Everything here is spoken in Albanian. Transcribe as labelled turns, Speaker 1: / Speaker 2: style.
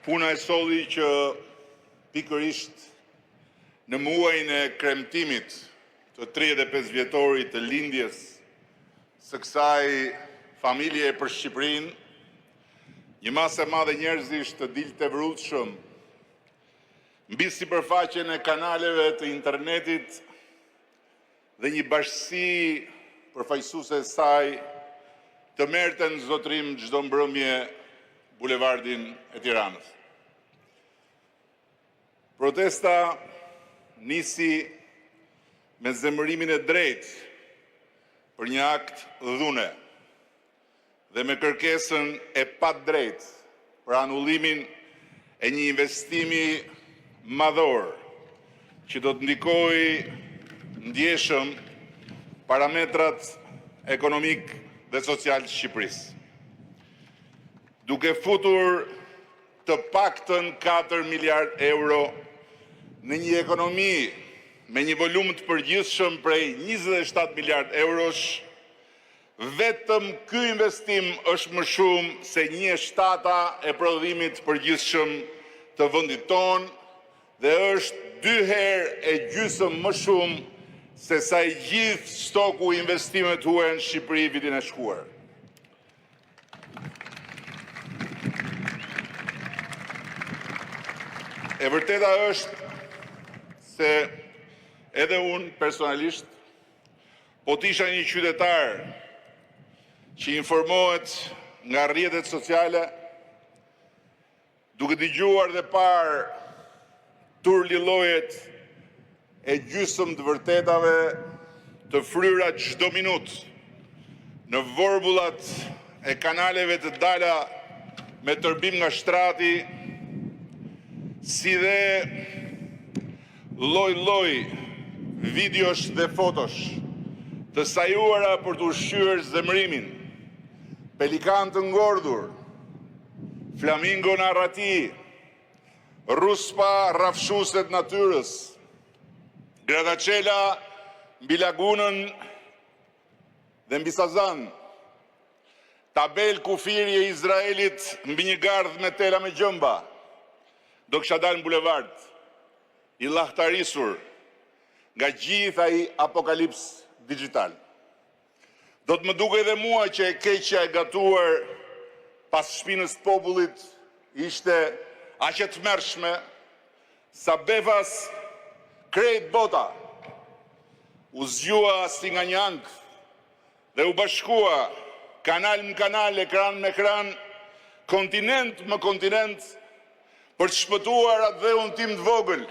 Speaker 1: Puna e solli që pikërisht në muajin e kremtimit të 35 vjetorit të lindjes së kësaj familje për Shqipërinë, një masë e madhe njerëzish të dilte vrrullshëm mbi sipërfaqen e kanaleve të internetit dhe një bashkësi përfaqësuese e saj të merrte në zotrim çdo mbrëmje bulevardin e Tiranës. Protesta nisi me zemërimin e drejtë për një akt dhune dhe me kërkesën e padrejtë për anullimin e një investimi madhor që do të ndikojë ndjeshëm parametrat ekonomik dhe social të Shqipërisë, duke futur të paktën 4 miliard euro në një ekonomi me një volum të përgjithshëm prej 27 miliard eurosh. Vetëm ky investim është më shumë se 1/7 e prodhimit të përgjithshëm të vendit tonë dhe është 2 herë e gjysmë më shumë se sa i gjithë stoku i investimeve tuaja në Shqipëri vitin e shkuar. E vërteta është se edhe unë personalisht po të isha një qytetar që informohet nga rrjetet sociale, duke dëgjuar dhe parë turlilojet e gjysmë të vërtetave të fryra çdo minutë në vorbullat e kanaleve të dala me tërbim nga shtrati, si dhe lloj-lloj videosh dhe fotosh të sajuara për të ushqyer zemërimin, pelikan të ngordhur, flamingo në arrati, ruspa rrafshuese të natyrës, gradacela mbi lagunën dhe mbi Sazan, tabel kufiri e Izraelit mbi një gardh me tela me gjëmba, do kisha dalë në bulevard, i llahtarisur nga gjithë ai apokalips digital. Do të më duke edhe mua që e keqja e gatuar pas shpinës të popullit ishte aq e tmerrshme sa befas krejt bota u zgjua si nga një ankth dhe u bashkua kanal më kanal, ekran me ekran, kontinent më kontinent, për të shpëtuar atë dheun tim të vogël